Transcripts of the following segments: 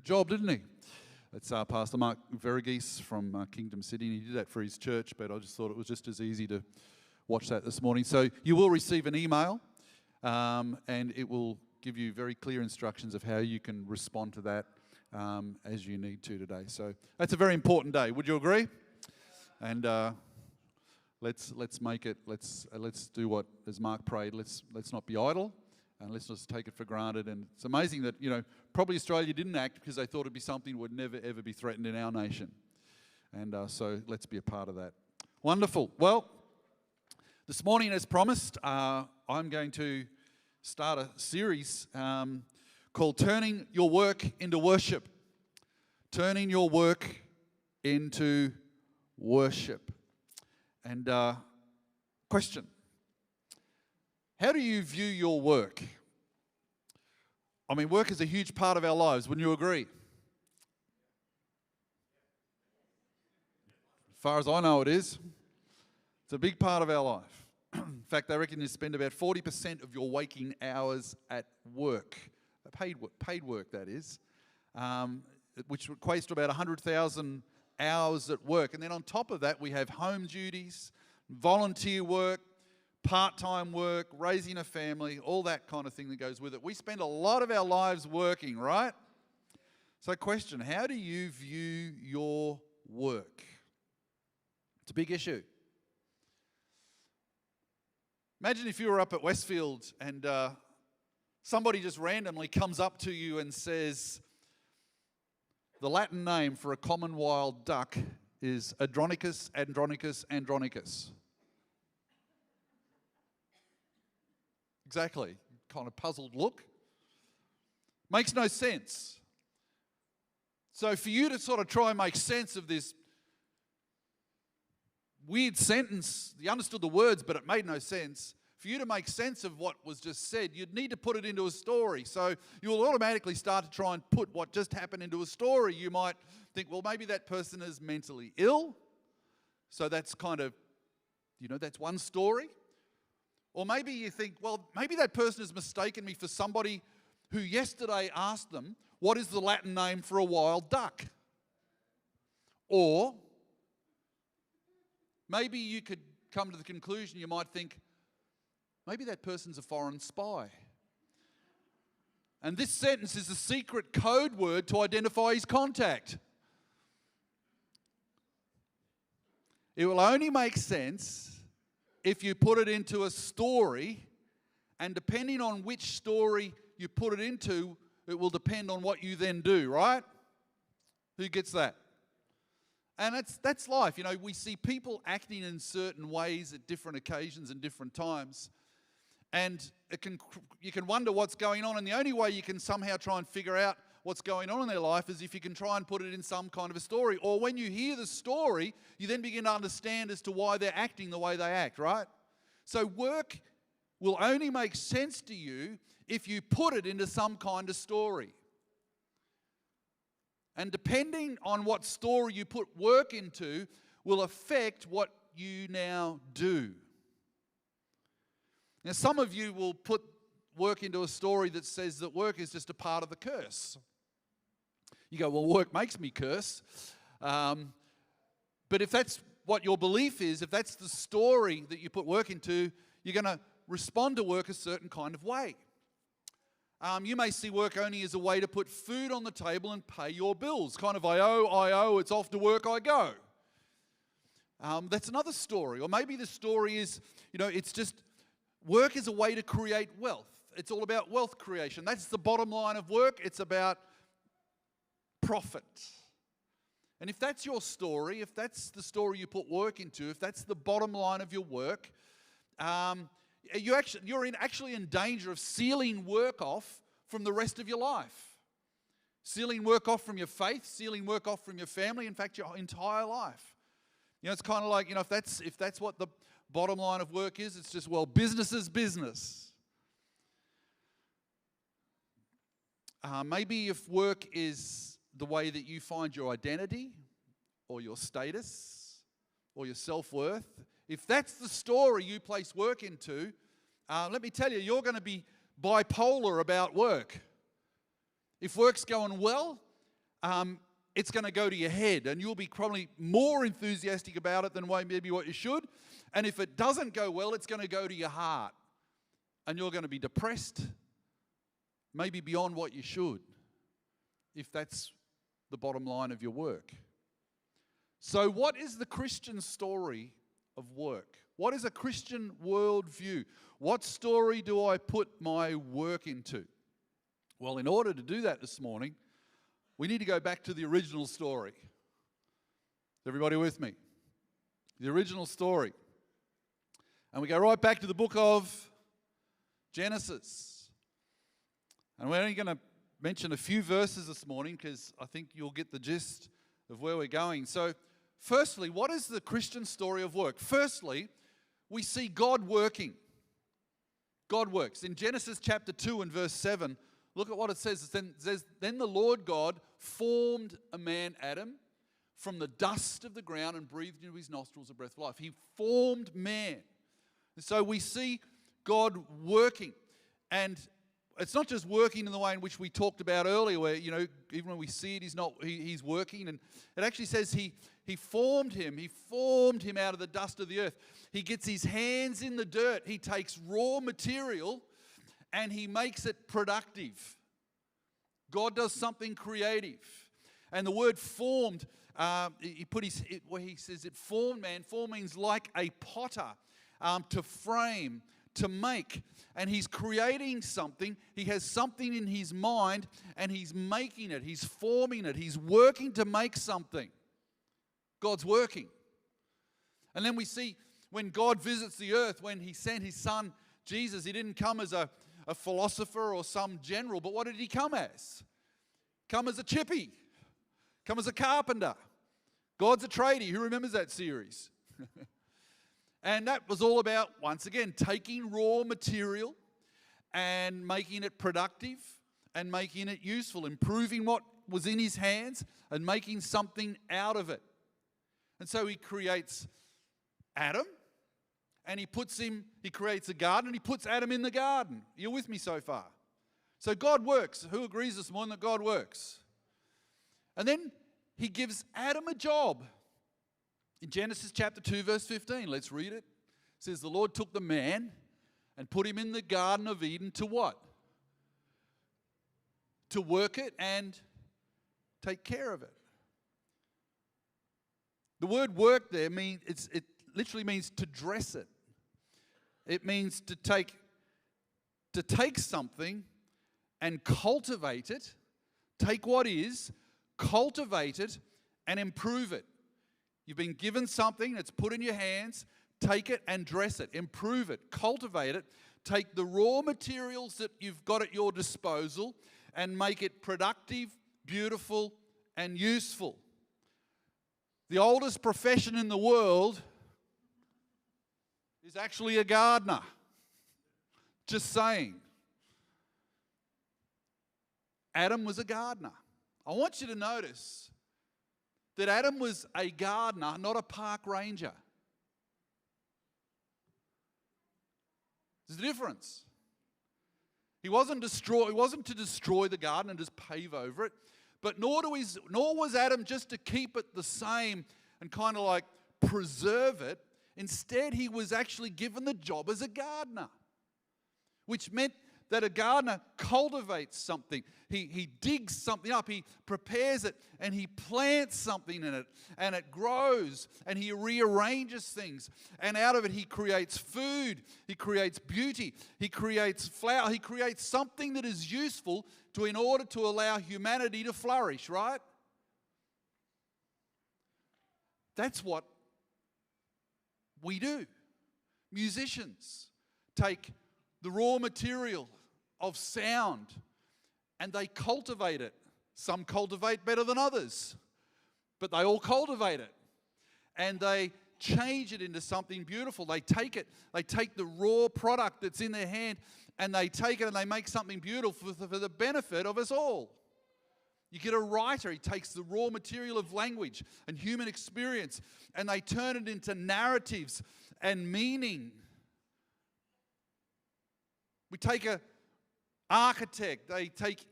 Job, didn't he? That's Pastor Mark Verghese from Kingdom City, and he did that for his church, but I just thought it was just as easy to watch that this morning. So you will receive an email, and it will give you very clear instructions of how you can respond to that as you need to today. So that's a very important day. Would you agree? And let's make it. Let's do what, as Mark prayed. Let's not be idle. And let's just take it for granted. And it's amazing that, probably Australia didn't act because they thought it'd be something that would never, ever be threatened in our nation. And so let's be a part of that. Wonderful. Well, this morning, as promised, I'm going to start a series called Turning Your Work into Worship. Turning your work into worship. And question. How do you view your work? I mean, work is a huge part of our lives, wouldn't you agree? As far as I know, it is. It's a big part of our life. In fact, I reckon you spend about 40% of your waking hours at work, paid work that is, which equates to about 100,000 hours at work. And then on top of that, we have home duties, volunteer work, part-time work, raising a family, all that kind of thing that goes with it. We spend a lot of our lives working, right? So question, how do you view your work? It's a big issue. Imagine if you were up at Westfield and somebody just randomly comes up to you and says, the Latin name for a common wild duck is Andronicus, Andronicus, Andronicus. Exactly. Kind of puzzled look. Makes no sense. So for you to sort of try and make sense of this weird sentence, you understood the words, but it made no sense. For you to make sense of what was just said, you'd need to put it into a story. So you'll automatically start to try and put what just happened into a story. You might think, well, maybe that person is mentally ill. So that's kind of, that's one story. Or maybe you think, well, maybe that person has mistaken me for somebody who yesterday asked them, what is the Latin name for a wild duck? Or maybe you could come to the conclusion, you might think, maybe that person's a foreign spy. And this sentence is a secret code word to identify his contact. It will only make sense if you put it into a story, and depending on which story you put it into, it will depend on what you then do, right? Who gets that? And that's life. We see people acting in certain ways at different occasions and different times. And you can wonder what's going on, and the only way you can somehow try and figure out what's going on in their life is if you can try and put it in some kind of a story. Or when you hear the story, you then begin to understand as to why they're acting the way they act, right? So work will only make sense to you if you put it into some kind of story. And depending on what story you put work into will affect what you now do. Now, some of you will put work into a story that says that work is just a part of the curse. You go, well, work makes me curse. But if that's what your belief is, if that's the story that you put work into, you're going to respond to work a certain kind of way. You may see work only as a way to put food on the table and pay your bills. Kind of, I owe, it's off to work I go. That's another story. Or maybe the story is, it's just work is a way to create wealth. It's all about wealth creation. That's the bottom line of work. It's about profit. And if that's your story, if that's the story you put work into, if that's the bottom line of your work, you're actually in danger of sealing work off from the rest of your life. Sealing work off from your faith, sealing work off from your family, in fact, your entire life. It's kind of like, if that's what the bottom line of work is, it's just, well, business is business. Maybe if work is the way that you find your identity or your status or your self-worth, if that's the story you place work into, let me tell you, you're going to be bipolar about work. If work's going well, it's going to go to your head, and you'll be probably more enthusiastic about it than maybe what you should. And if it doesn't go well, it's going to go to your heart, and you're going to be depressed, maybe beyond what you should, if that's the bottom line of your work. So what is the Christian story of work? What is a Christian worldview? What story do I put my work into? Well, in order to do that this morning, we need to go back to the original story. Is everybody with me? The original story. And we go right back to the book of Genesis. And we're only going to mention a few verses this morning because I think you'll get the gist of where we're going. So, firstly, what is the Christian story of work? Firstly, we see God working. God works. In Genesis chapter 2 and verse 7, look at what it says. It says, "Then the Lord God formed a man, Adam, from the dust of the ground and breathed into his nostrils the breath of life." He formed man. And so we see God working. And it's not just working in the way in which we talked about earlier, where, even when we see it, he's working. And it actually says he formed him. He formed him out of the dust of the earth. He gets his hands in the dirt. He takes raw material and he makes it productive. God does something creative. And the word formed, he says it formed man. Form means like a potter, to frame, to make. And he's creating something. He has something in his mind and he's making it. He's forming it. He's working to make something. God's working. And then we see when God visits the earth, when he sent his son Jesus, he didn't come as a philosopher or some general, but what did he come as? Come as a chippy. Come as a carpenter. God's a tradie. Who remembers that series? And that was all about, once again, taking raw material and making it productive and making it useful, improving what was in his hands and making something out of it. And so he creates Adam and he creates a garden and he puts Adam in the garden. You're with me so far? So God works. Who agrees this morning that God works? And then he gives Adam a job. In Genesis chapter 2, verse 15, let's read it. It says, "The Lord took the man and put him in the Garden of Eden to what? To work it and take care of it." The word work there it literally means to dress it. It means to take something and cultivate it, take what is, cultivate it, and improve it. You've been given something that's put in your hands, take it and dress it, improve it, cultivate it, take the raw materials that you've got at your disposal and make it productive, beautiful, and useful. The oldest profession in the world is actually a gardener. Just saying. Adam was a gardener. I want you to notice that Adam was a gardener, not a park ranger. There's a difference. He wasn't to destroy the garden and just pave over it, but nor was Adam just to keep it the same and kind of like preserve it. Instead, he was actually given the job as a gardener, which meant that a gardener cultivates something. He digs something up, he prepares it, and he plants something in it, and it grows, and he rearranges things. And out of it, he creates food, he creates beauty, he creates flower, he creates something that is useful in order to allow humanity to flourish, right? That's what we do. Musicians take the raw material of sound and they cultivate it. Some cultivate better than others, but they all cultivate it and they change it into something beautiful. They take the raw product that's in their hand and they take it and they make something beautiful for the benefit of us all. You get a writer, he takes the raw material of language and human experience and they turn it into narratives and meaning. We take an architect, they take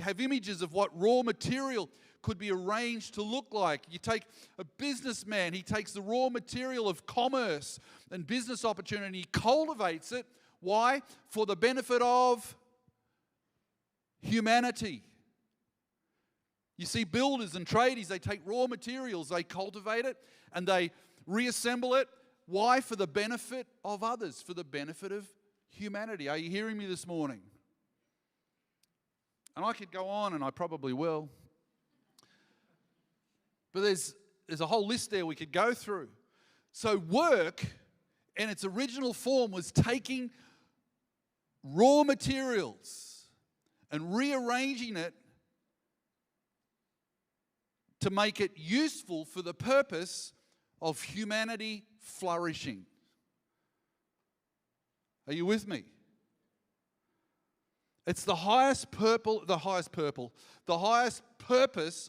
have images of what raw material could be arranged to look like. You take a businessman, he takes the raw material of commerce and business opportunity, he cultivates it. Why? For the benefit of humanity. You see builders and tradies, they take raw materials, they cultivate it, and they reassemble it. Why? For the benefit of others, for the benefit of humanity. Are you hearing me this morning? And I could go on, and I probably will. But there's a whole list there we could go through. So work, in its original form, was taking raw materials and rearranging it to make it useful for the purpose of humanity flourishing. Are you with me? It's the highest purpose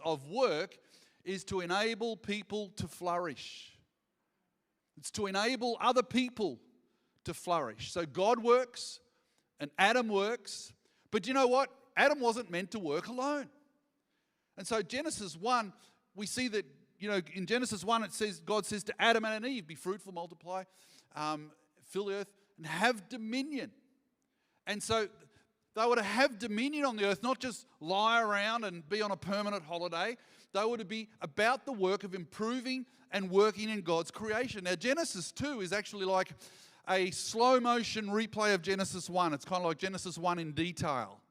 of work is to enable people to flourish. It's to enable other people to flourish. So God works and Adam works. But you know what? Adam wasn't meant to work alone. And so Genesis 1, we see that, in Genesis 1 it says, God says to Adam and Eve, be fruitful, multiply, fill the earth, and have dominion. And so they were to have dominion on the earth, not just lie around and be on a permanent holiday. They were to be about the work of improving and working in God's creation. Now, Genesis 2 is actually like a slow motion replay of Genesis 1. It's kind of like Genesis 1 in detail.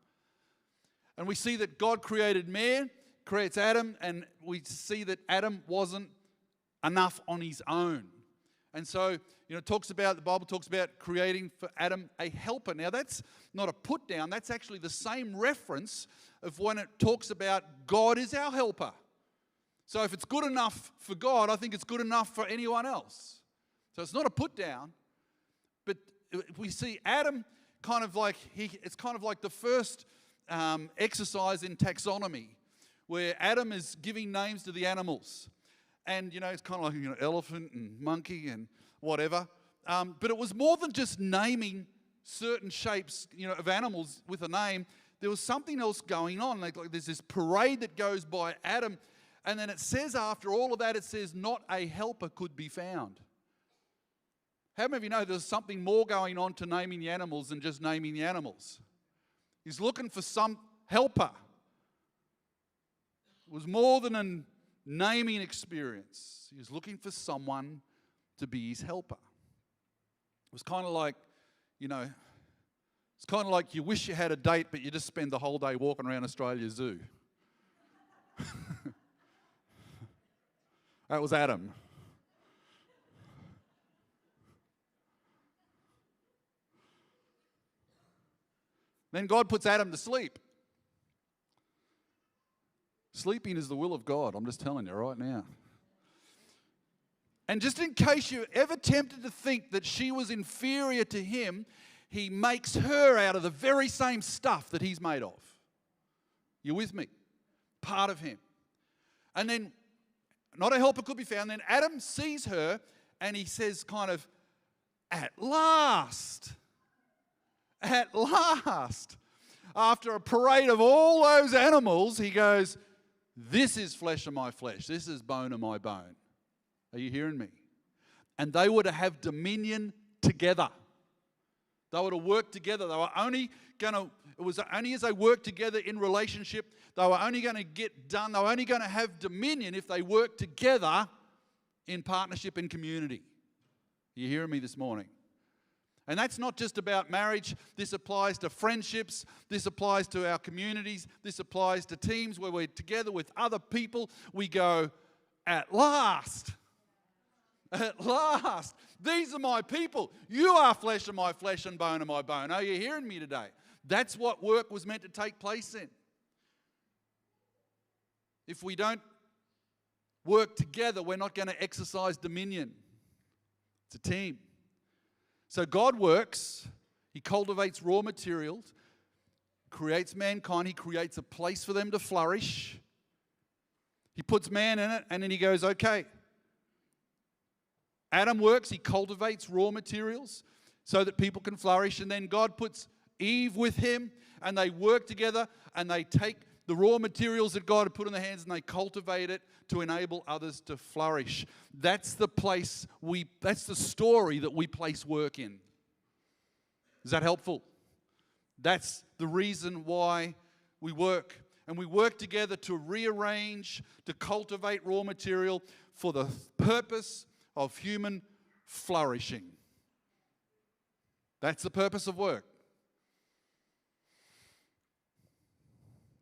And we see that God created man, creates Adam, and we see that Adam wasn't enough on his own. And so, the Bible talks about creating for Adam a helper. Now, that's not a put down. That's actually the same reference of when it talks about God is our helper. So if it's good enough for God, I think it's good enough for anyone else. So it's not a put down, but we see Adam it's kind of like the first exercise in taxonomy, where Adam is giving names to the animals. And, it's kind of like, elephant and monkey and whatever. But it was more than just naming certain shapes, of animals with a name. There was something else going on. Like there's this parade that goes by Adam. And then it says after all of that, it says, not a helper could be found. How many of you know there's something more going on to naming the animals than just naming the animals? He's looking for some helper. It was more than a naming experience. He was looking for someone to be his helper. It was kind of like, it's kind of like you wish you had a date, but you just spend the whole day walking around Australia Zoo. That was Adam. Then God puts Adam to sleep. Sleeping is the will of God, I'm just telling you right now. And just in case you're ever tempted to think that she was inferior to him, he makes her out of the very same stuff that he's made of. You with me? Part of him. And then, not a helper could be found. Then Adam sees her and he says kind of, at last. At last. After a parade of all those animals, he goes, this is flesh of my flesh. This is bone of my bone. Are you hearing me? And they were to have dominion together. They were to work together. They were only going to, it was only as they worked together in relationship, they were only going to get done, they were only going to have dominion if they worked together in partnership and community. Are you hearing me this morning? And that's not just about marriage. This applies to friendships. This applies to our communities. This applies to teams where we're together with other people. We go, at last. At last. These are my people. You are flesh of my flesh and bone of my bone. Are you hearing me today? That's what work was meant to take place in. If we don't work together, we're not going to exercise dominion. It's a team. So God works, he cultivates raw materials, creates mankind, he creates a place for them to flourish. He puts man in it, and then he goes, okay. Adam works, he cultivates raw materials so that people can flourish, and then God puts Eve with him, and they work together, and they take the raw materials that God had put in their hands and they cultivate it to enable others to flourish. That's the story that we place work in. Is that helpful? That's the reason why we work. And we work together to rearrange, to cultivate raw material for the purpose of human flourishing. That's the purpose of work.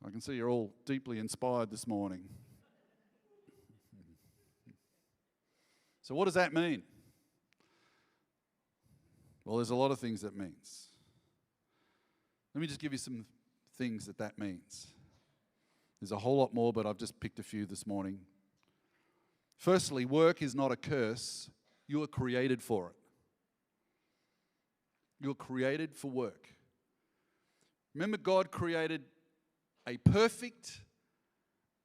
I can see you're all deeply inspired this morning. So what does that mean? Well, there's a lot of things that means. Let me just give you some things that means. There's a whole lot more, but I've just picked a few this morning. Firstly, work is not a curse. You are created for it. You're created for work. Remember, God created a perfect,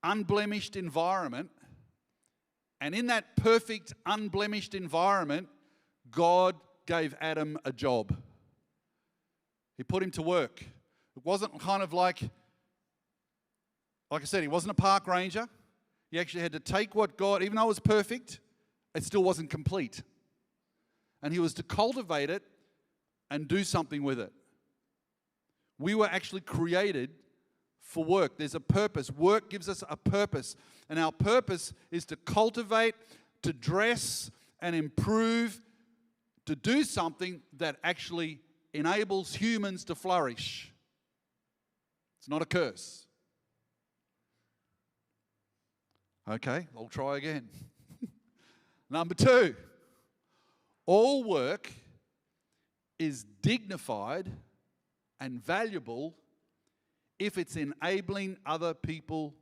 unblemished environment. And in that perfect, unblemished environment, God gave Adam a job. He put him to work. It wasn't kind of like I said, he wasn't a park ranger. He actually had to take what God, even though it was perfect, it still wasn't complete. And he was to cultivate it and do something with it. We were actually created for work. There's a purpose. Work gives us a purpose. And our purpose is to cultivate, to dress and improve, to do something that actually enables humans to flourish. It's not a curse. Okay, I'll try again. Number 2, all work is dignified and valuable if it's enabling other people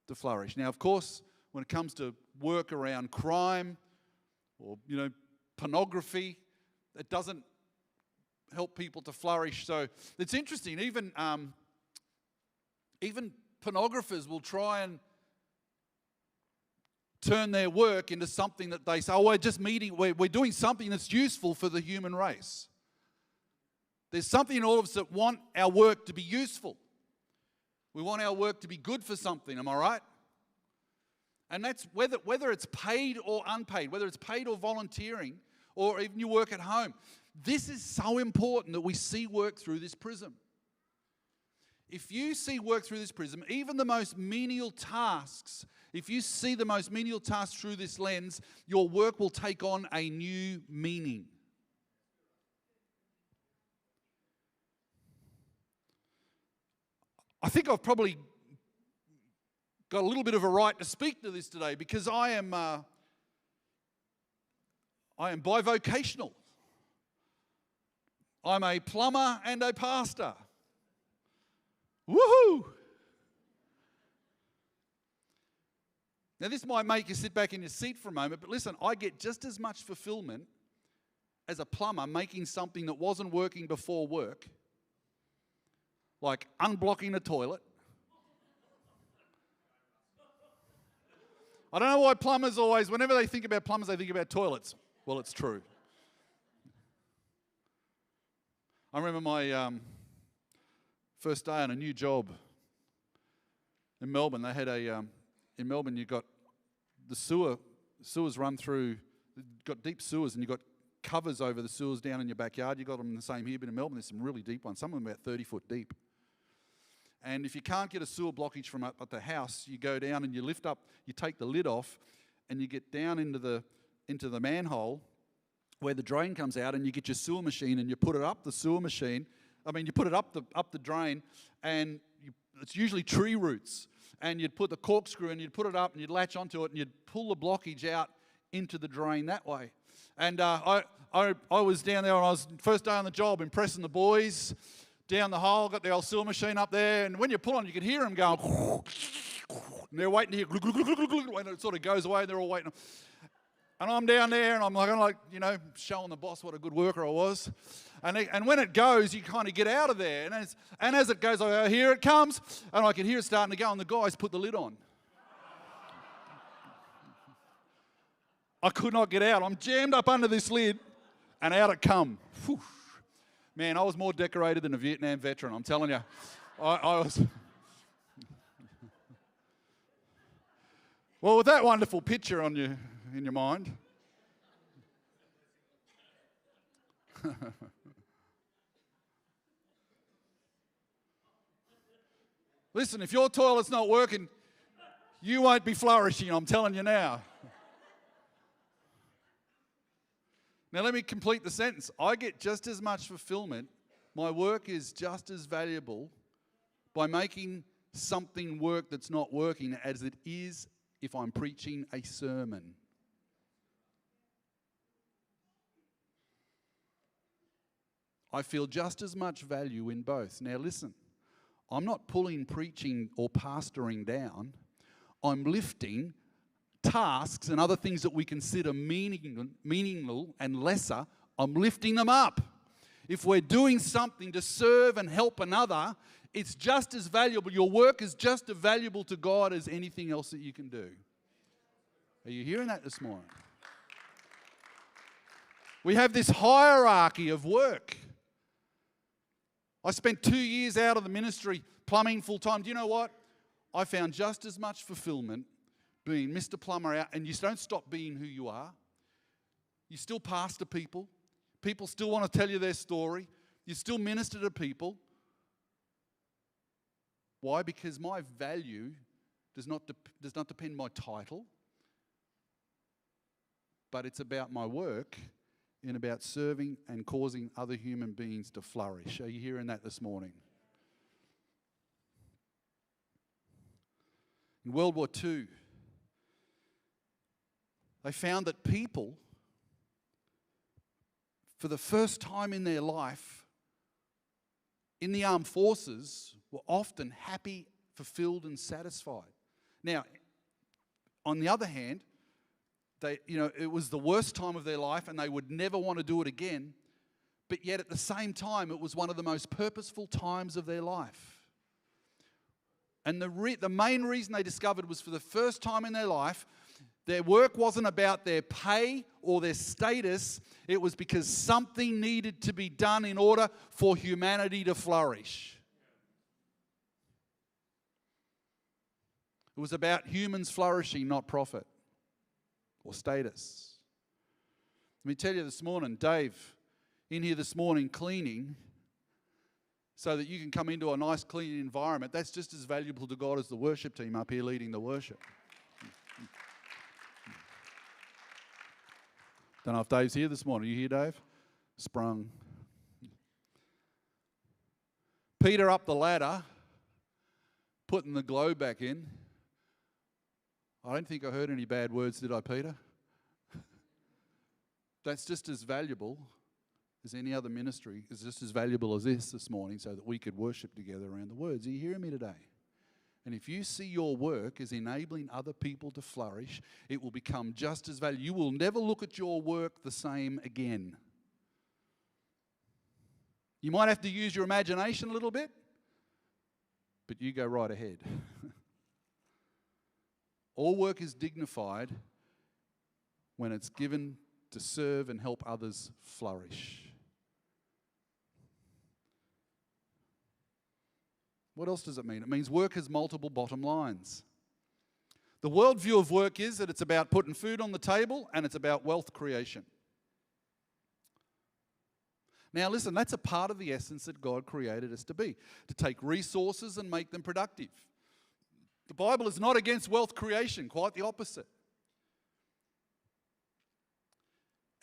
to flourish. Now, of course, when it comes to work around crime or, pornography, it doesn't help people to flourish. So it's interesting, even pornographers will try and turn their work into something that they say, we're doing something that's useful for the human race. There's something in all of us that want our work to be useful. We want our work to be good for something, am I right? And that's whether it's paid or unpaid, whether it's paid or volunteering, or even you work at home. This is so important that we see work through this prism. If you see work through this prism, even the most menial tasks, if you see the most menial tasks through this lens, your work will take on a new meaning. I think I've probably got a little bit of a right to speak to this today because I am bivocational. I'm a plumber and a pastor. Woohoo! Now, this might make you sit back in your seat for a moment, but listen, I get just as much fulfillment as a plumber making something that wasn't working before work, like unblocking a toilet. I don't know why plumbers always, whenever they think about plumbers, they think about toilets. Well, it's true. I remember my first day on a new job in Melbourne. They had in Melbourne, you've got the sewers run through, you've got deep sewers and you've got covers over the sewers down in your backyard. You've got them the same here, but in Melbourne there's some really deep ones, some of them about 30 foot deep. And if you can't get a sewer blockage from up at the house, you go down and you lift up, you take the lid off and you get down into the manhole where the drain comes out and you get your sewer machine and you put it up the sewer machine. You put it up the drain and it's usually tree roots. And you'd put the corkscrew and you'd put it up and you'd latch onto it and you'd pull the blockage out into the drain that way. And I was down there and I was first day on the job impressing the boys down the hole, got the old sewer machine up there, and when you pull on you could hear them going and they're waiting to hear when it sort of goes away, they're all waiting. And I'm down there and I'm like showing the boss what a good worker I was. And when it goes, you kind of get out of there. And as it goes, I go, here it comes. And I can hear it starting to go, and the guys put the lid on. I could not get out. I'm jammed up under this lid, and out it come. Whew. Man, I was more decorated than a Vietnam veteran, I'm telling you. I was... Well, with that wonderful picture in your mind... Listen, if your toilet's not working, you won't be flourishing, I'm telling you now. Now let me complete the sentence. I get just as much fulfillment. My work is just as valuable by making something work that's not working as it is if I'm preaching a sermon. I feel just as much value in both. Now listen, I'm not pulling preaching or pastoring down. I'm lifting tasks and other things that we consider meaningless and lesser. I'm lifting them up. If we're doing something to serve and help another, it's just as valuable. Your work is just as valuable to God as anything else that you can do. Are you hearing that this morning? We have this hierarchy of work. I spent 2 years out of the ministry, plumbing full time. Do you know what? I found just as much fulfillment being Mr. Plumber out, and you don't stop being who you are. You still pastor people. People still want to tell you their story. You still minister to people. Why? Because my value does not depend on my title, but it's about my work and about serving and causing other human beings to flourish. Are you hearing that this morning? In World War II, they found that people, for the first time in their life, in the armed forces, were often happy, fulfilled, and satisfied. Now, on the other hand, it was the worst time of their life and they would never want to do it again, but yet at the same time, it was one of the most purposeful times of their life. And the main reason they discovered was for the first time in their life, their work wasn't about their pay or their status. It was because something needed to be done in order for humanity to flourish. It was about humans flourishing, not profit or status. Let me tell you this morning, Dave, in here this morning cleaning so that you can come into a nice clean environment, that's just as valuable to God as the worship team up here leading the worship. Don't know if Dave's here this morning. Are you here, Dave? Sprung. Peter up the ladder, putting the globe back in. I don't think I heard any bad words, did I, Peter? That's just as valuable as any other ministry. It's just as valuable as this morning so that we could worship together around the words. Are you hearing me today? And if you see your work as enabling other people to flourish, it will become just as valuable. You will never look at your work the same again. You might have to use your imagination a little bit, but you go right ahead. All work is dignified when it's given to serve and help others flourish. What else does it mean? It means work has multiple bottom lines. The worldview of work is that it's about putting food on the table and it's about wealth creation. Now listen, that's a part of the essence that God created us to be, to take resources and make them productive. The Bible is not against wealth creation, quite the opposite.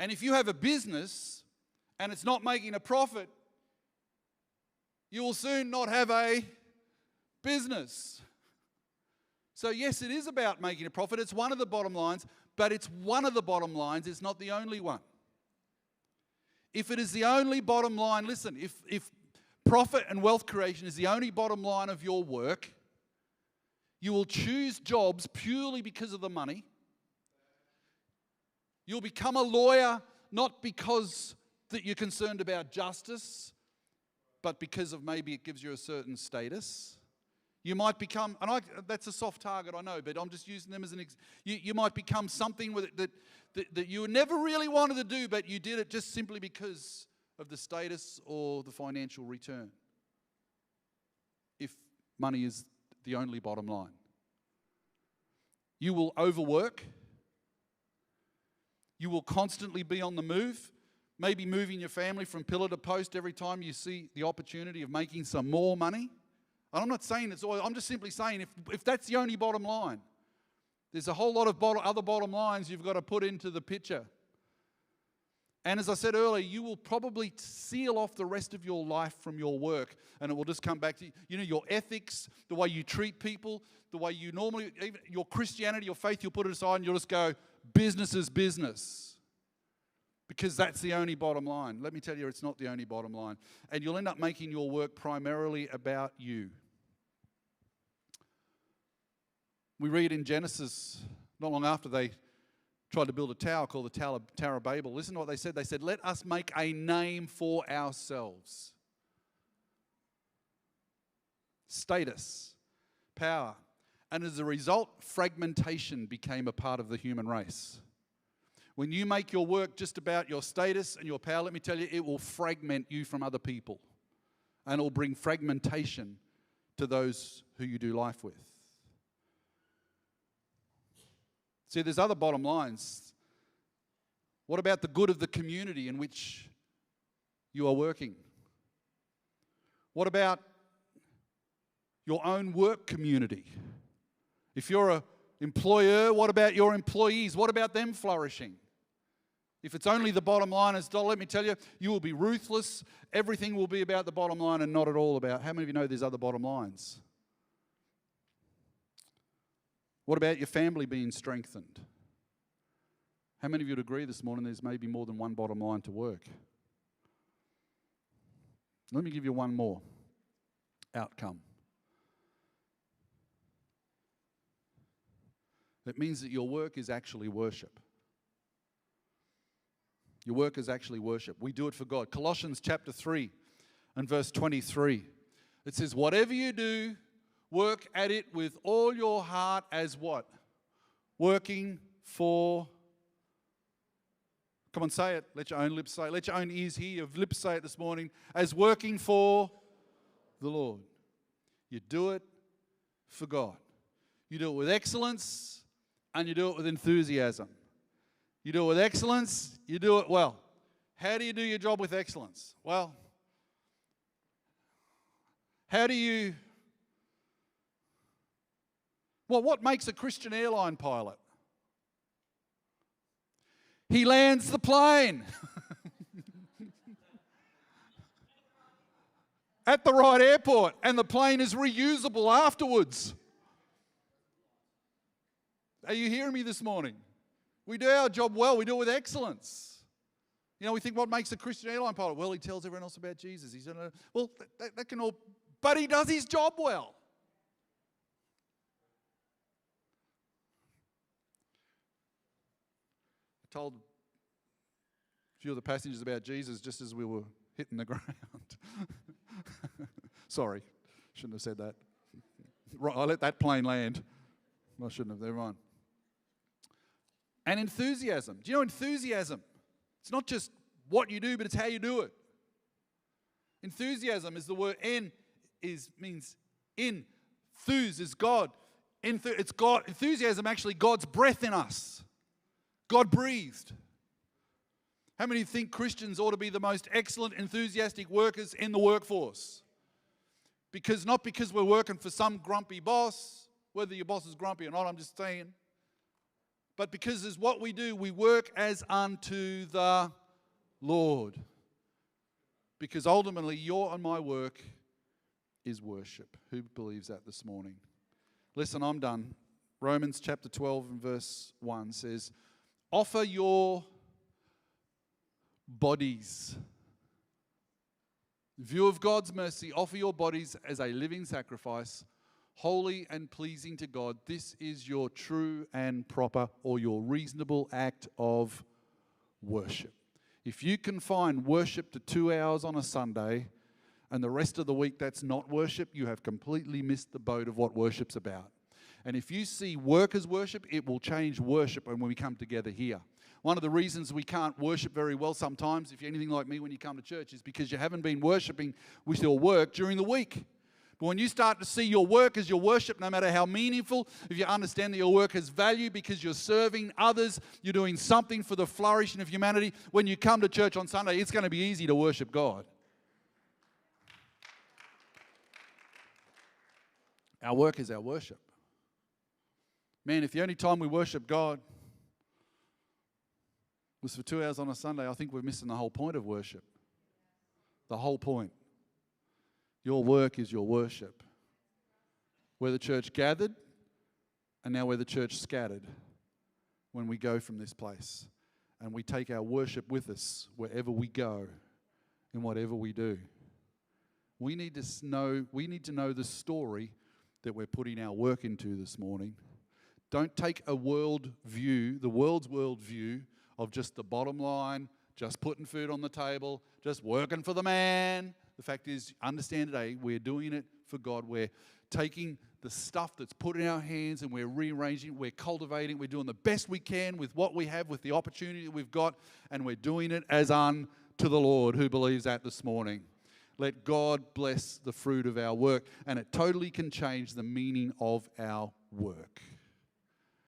And if you have a business and it's not making a profit, you will soon not have a business. So yes, it is about making a profit. It's one of the bottom lines, but it's one of the bottom lines. It's not the only one. If it is the only bottom line, listen, if profit and wealth creation is the only bottom line of your work, you will choose jobs purely because of the money. You'll become a lawyer not because that you're concerned about justice, but because of maybe it gives you a certain status. You might become, that's a soft target, I know, but I'm just using them as an example. You might become something with it that you never really wanted to do, but you did it just simply because of the status or the financial return if money is the only bottom line. You will overwork. You will constantly be on the move, maybe moving your family from pillar to post every time you see the opportunity of making some more money. And I'm not saying it's all, I'm just simply saying if that's the only bottom line, there's a whole lot of other bottom lines you've got to put into the picture. And as I said earlier, you will probably seal off the rest of your life from your work, and it will just come back to, your ethics, the way you treat people, the way you normally, even your Christianity, your faith, you'll put it aside and you'll just go, business is business. Because that's the only bottom line. Let me tell you, it's not the only bottom line. And you'll end up making your work primarily about you. We read in Genesis, not long after they tried to build a tower called the Tower of Babel. Listen to what they said. They said, let us make a name for ourselves. Status, power. And as a result, fragmentation became a part of the human race. When you make your work just about your status and your power, let me tell you, it will fragment you from other people. And it will bring fragmentation to those who you do life with. See, there's other bottom lines. What about the good of the community in which you are working? What about your own work community? If you're an employer, what about your employees? What about them flourishing? If it's only the bottom line as dollar, let me tell you, you will be ruthless. Everything will be about the bottom line and not at all about. How many of you know there's other bottom lines? What about your family being strengthened? How many of you would agree this morning there's maybe more than one bottom line to work? Let me give you one more outcome. It means that your work is actually worship. Your work is actually worship. We do it for God. Colossians chapter 3 and verse 23. It says, whatever you do, work at it with all your heart as what? Working for, come on, say it. Let your own lips say it. Let your own ears hear. Your lips say it this morning. As working for the Lord. You do it for God. You do it with excellence and you do it with enthusiasm. You do it with excellence, you do it well. How do you do your job with excellence? Well, what makes a Christian airline pilot? He lands the plane at the right airport, and the plane is reusable afterwards. Are you hearing me this morning? We do our job well. We do it with excellence. We think, what makes a Christian airline pilot? Well, he tells everyone else about Jesus. That can all, but he does his job well. I told a few of the passengers about Jesus just as we were hitting the ground. Sorry, shouldn't have said that. I let that plane land. I shouldn't have. Never mind. And enthusiasm. Do you know enthusiasm? It's not just what you do, but it's how you do it. Enthusiasm is the word means in. Thus is God. It's God. Enthusiasm actually God's breath in us. God breathed. How many think Christians ought to be the most excellent, enthusiastic workers in the workforce? Not because we're working for some grumpy boss, whether your boss is grumpy or not, I'm just saying. But because as what we do, we work as unto the Lord. Because ultimately, your and my work is worship. Who believes that this morning? Listen, I'm done. Romans chapter 12 and verse 1 says, offer your bodies. In view of God's mercy, offer your bodies as a living sacrifice, holy and pleasing to God. This is your true and proper, or your reasonable act of worship. If you can find worship to 2 hours on a Sunday and the rest of the week that's not worship, you have completely missed the boat of what worship's about. And if you see work as worship, it will change worship when we come together here. One of the reasons we can't worship very well sometimes, if you're anything like me when you come to church, is because you haven't been worshiping with your work during the week. But when you start to see your work as your worship, no matter how meaningful, if you understand that your work has value because you're serving others, you're doing something for the flourishing of humanity, when you come to church on Sunday, it's going to be easy to worship God. Our work is our worship. Man, if the only time we worship God was for 2 hours on a Sunday, I think we're missing the whole point of worship. The whole point. Your work is your worship. We're the church gathered, and now we're the church scattered when we go from this place. And we take our worship with us wherever we go and whatever we do. We need to know the story that we're putting our work into this morning. Don't take a world view, the world's world view of just the bottom line, just putting food on the table, just working for the man. The fact is, understand today, we're doing it for God. We're taking the stuff that's put in our hands and we're rearranging, we're cultivating, we're doing the best we can with what we have, with the opportunity that we've got, and we're doing it as unto the Lord. Who believes that this morning? Let God bless the fruit of our work, and it totally can change the meaning of our work.